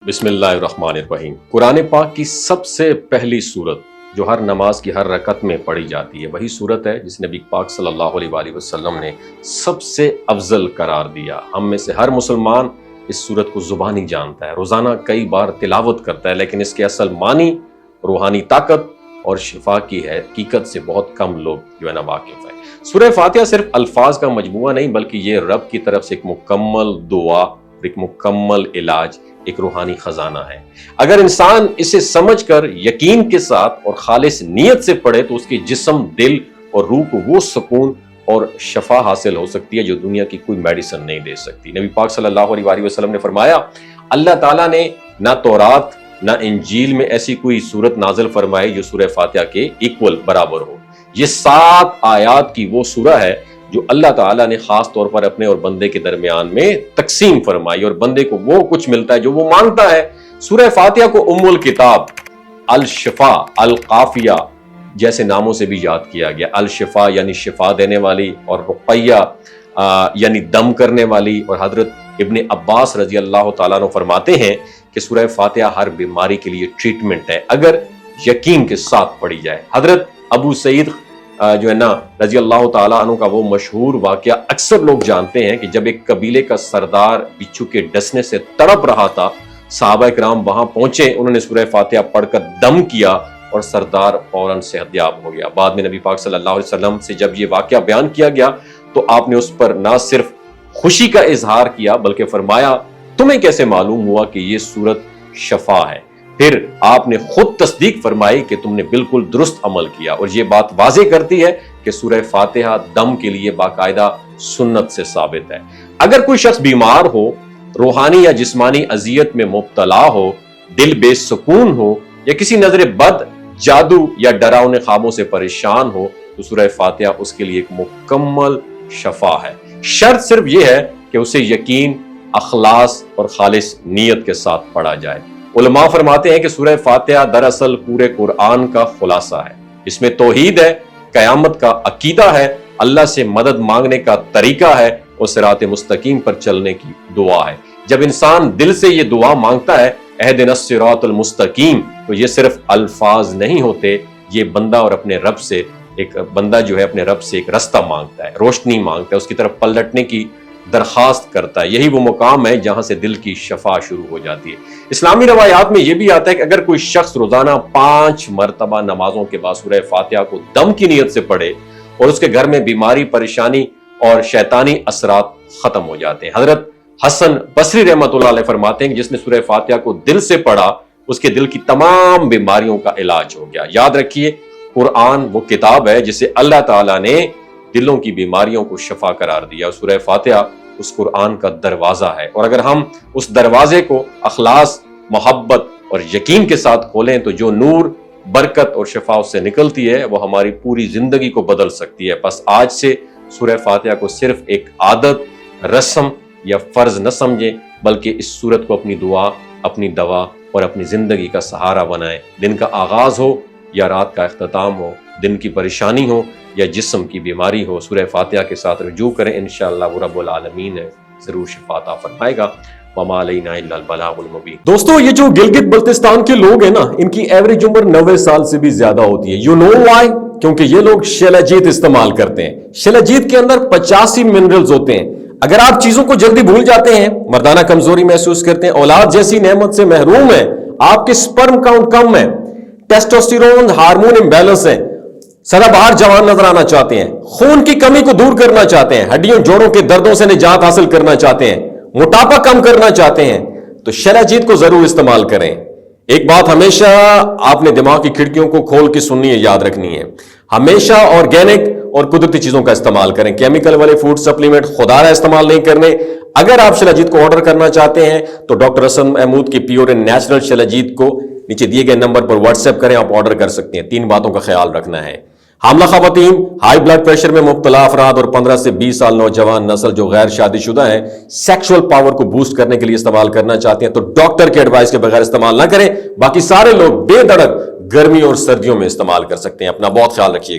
بسم اللہ الرحمن الرحیم۔ قرآن پاک کی سب سے پہلی سورت جو ہر نماز کی ہر رکعت میں پڑھی جاتی ہے وہی سورت ہے جس نبی پاک صلی اللہ علیہ وآلہ وسلم نے سب سے افضل قرار دیا۔ ہم میں سے ہر مسلمان اس سورت کو زبانی جانتا ہے، روزانہ کئی بار تلاوت کرتا ہے، لیکن اس کے اصل معنی، روحانی طاقت اور شفا کی حقیقت سے بہت کم لوگ جو ہے نا واقف ہیں۔ سورہ فاتحہ صرف الفاظ کا مجموعہ نہیں بلکہ یہ رب کی طرف سے ایک مکمل دعا، ایک مکمل علاج، ایک روحانی خزانہ ہے۔ اگر انسان اسے سمجھ کر یقین کے ساتھ اور خالص نیت سے پڑھے تو اس کے جسم، دل اور روح کو وہ سکون اور شفا حاصل ہو سکتی ہے جو دنیا کی کوئی میڈیسن نہیں دے سکتی۔ نبی پاک صلی اللہ علیہ وآلہ وسلم نے فرمایا، اللہ تعالیٰ نے نہ تورات نہ انجیل میں ایسی کوئی سورت نازل فرمائی جو سورہ فاتحہ کے ایکول برابر ہو۔ یہ 7 آیات کی وہ سورہ ہے جو اللہ تعالیٰ نے خاص طور پر اپنے اور بندے کے درمیان میں تقسیم فرمائی، اور بندے کو وہ کچھ ملتا ہے جو وہ مانگتا ہے۔ سورہ فاتحہ کو ام الکتاب، الشفا، القافیہ جیسے ناموں سے بھی یاد کیا گیا۔ الشفا یعنی شفا دینے والی، اور رقیہ یعنی دم کرنے والی۔ اور حضرت ابن عباس رضی اللہ تعالیٰ عنہ فرماتے ہیں کہ سورہ فاتحہ ہر بیماری کے لیے ٹریٹمنٹ ہے اگر یقین کے ساتھ پڑھی جائے۔ حضرت ابو سعید جو ہے نا رضی اللہ تعالیٰ عنہ کا وہ مشہور واقعہ اکثر لوگ جانتے ہیں کہ جب ایک قبیلے کا سردار بچھو کے ڈسنے سے تڑپ رہا تھا، صحابہ کرام وہاں پہنچے، انہوں نے سورہ فاتحہ پڑھ کر دم کیا اور سردار فوراً صحت یاب ہو گیا۔ بعد میں نبی پاک صلی اللہ علیہ وسلم سے جب یہ واقعہ بیان کیا گیا تو آپ نے اس پر نہ صرف خوشی کا اظہار کیا بلکہ فرمایا، تمہیں کیسے معلوم ہوا کہ یہ سورت شفا ہے؟ پھر آپ نے خود تصدیق فرمائی کہ تم نے بالکل درست عمل کیا، اور یہ بات واضح کرتی ہے کہ سورہ فاتحہ دم کے لیے باقاعدہ سنت سے ثابت ہے۔ اگر کوئی شخص بیمار ہو، روحانی یا جسمانی اذیت میں مبتلا ہو، دل بے سکون ہو، یا کسی نظر بد، جادو یا ڈراؤنے خوابوں سے پریشان ہو تو سورہ فاتحہ اس کے لیے ایک مکمل شفا ہے۔ شرط صرف یہ ہے کہ اسے یقین، اخلاص اور خالص نیت کے ساتھ پڑھا جائے۔ علماء فرماتے ہیں کہ سورہ فاتحہ دراصل پورے قرآن کا خلاصہ ہے۔ اس میں توحید ہے، قیامت کا عقیدہ ہے، اللہ سے مدد مانگنے کا طریقہ ہے، اور صراط مستقیم پر چلنے کی دعا ہے۔ جب انسان دل سے یہ دعا مانگتا ہے، اہدنا الصراط المستقیم، تو یہ صرف الفاظ نہیں ہوتے، یہ بندہ اور اپنے رب سے بندہ جو ہے اپنے رب سے ایک رستہ مانگتا ہے، روشنی مانگتا ہے، اس کی طرف پلٹنے کی درخواست کرتا ہے۔ یہی وہ مقام ہے جہاں سے دل کی شفا شروع ہو جاتی ہے۔ اسلامی روایات میں یہ بھی آتا ہے کہ اگر کوئی شخص روزانہ 5 مرتبہ نمازوں کے بعد سورہ فاتحہ کو دم کی نیت سے پڑھے اور اس کے گھر میں بیماری، پریشانی اور شیطانی اثرات ختم ہو جاتے ہیں۔ حضرت حسن بصری رحمۃ اللہ علیہ فرماتے ہیں کہ جس نے سورہ فاتحہ کو دل سے پڑھا اس کے دل کی تمام بیماریوں کا علاج ہو گیا۔ یاد رکھیے، قرآن وہ کتاب ہے جسے اللہ تعالیٰ نے دلوں کی بیماریوں کو شفا قرار دیا۔ سورہ فاتحہ اس قرآن کا دروازہ ہے، اور اگر ہم اس دروازے کو اخلاص، محبت اور یقین کے ساتھ کھولیں تو جو نور، برکت اور شفا اس سے نکلتی ہے وہ ہماری پوری زندگی کو بدل سکتی ہے۔ بس آج سے سورہ فاتحہ کو صرف ایک عادت، رسم یا فرض نہ سمجھیں بلکہ اس سورت کو اپنی دعا، اپنی دوا اور اپنی زندگی کا سہارا بنائیں۔ دن کا آغاز ہو یا رات کا اختتام ہو، دن کی پریشانی ہو یا جسم کی بیماری ہو، سورہ فاتحہ کے ساتھ رجوع کریں، انشاءاللہ وہ رب العالمین ہے ضرور شفا عطا فرمائے گا۔ وما علینا الا البلاغ المبین۔ دوستو، یہ جو گلگت بلتستان کے لوگ ہیں نا، ان کی ایوریج عمر 90 سال سے بھی زیادہ ہوتی ہے۔ You know why? کیونکہ یہ لوگ شیلاجیت استعمال کرتے ہیں۔ شیلاجیت کے اندر 85 منرلز ہوتے ہیں۔ اگر آپ چیزوں کو جلدی بھول جاتے ہیں، مردانہ کمزوری محسوس کرتے ہیں، اولاد جیسی نعمت سے محروم ہیں، آپ کے سپرم کاؤنٹ کم ہے، ٹیسٹوسٹیرون ہارمون امبیلنس ہے، سدا بہار جوان نظر آنا چاہتے ہیں، خون کی کمی کو دور کرنا چاہتے ہیں، ہڈیوں جوڑوں کے دردوں سے نجات حاصل کرنا چاہتے ہیں، موٹاپا کم کرنا چاہتے ہیں، تو شیلاجیت کو ضرور استعمال کریں۔ ایک بات ہمیشہ آپ نے دماغ کی کھڑکیوں کو کھول کے سننی ہے، یاد رکھنی ہے، ہمیشہ آرگینک اور قدرتی چیزوں کا استعمال کریں۔ کیمیکل والے فوڈ سپلیمنٹ خدا رہا استعمال نہیں کرنے۔ اگر آپ شیلاجیت کو آرڈر کرنا چاہتے ہیں تو ڈاکٹر حسن محمود کی پیور اینڈ نیچرل شیلاجیت کو نیچے دیے گئے نمبر پر واٹس ایپ کریں، آپ آرڈر کر سکتے ہیں۔ 3 باتوں کا خیال رکھنا ہے: حاملہ خواتین، ہائی بلڈ پریشر میں مبتلا افراد اور 15 سے 20 سال نوجوان نسل جو غیر شادی شدہ ہیں، سیکشول پاور کو بوسٹ کرنے کے لیے استعمال کرنا چاہتے ہیں تو ڈاکٹر کے ایڈوائس کے بغیر استعمال نہ کریں۔ باقی سارے لوگ بے دھڑک گرمی اور سردیوں میں استعمال کر سکتے ہیں۔ اپنا بہت خیال رکھیے۔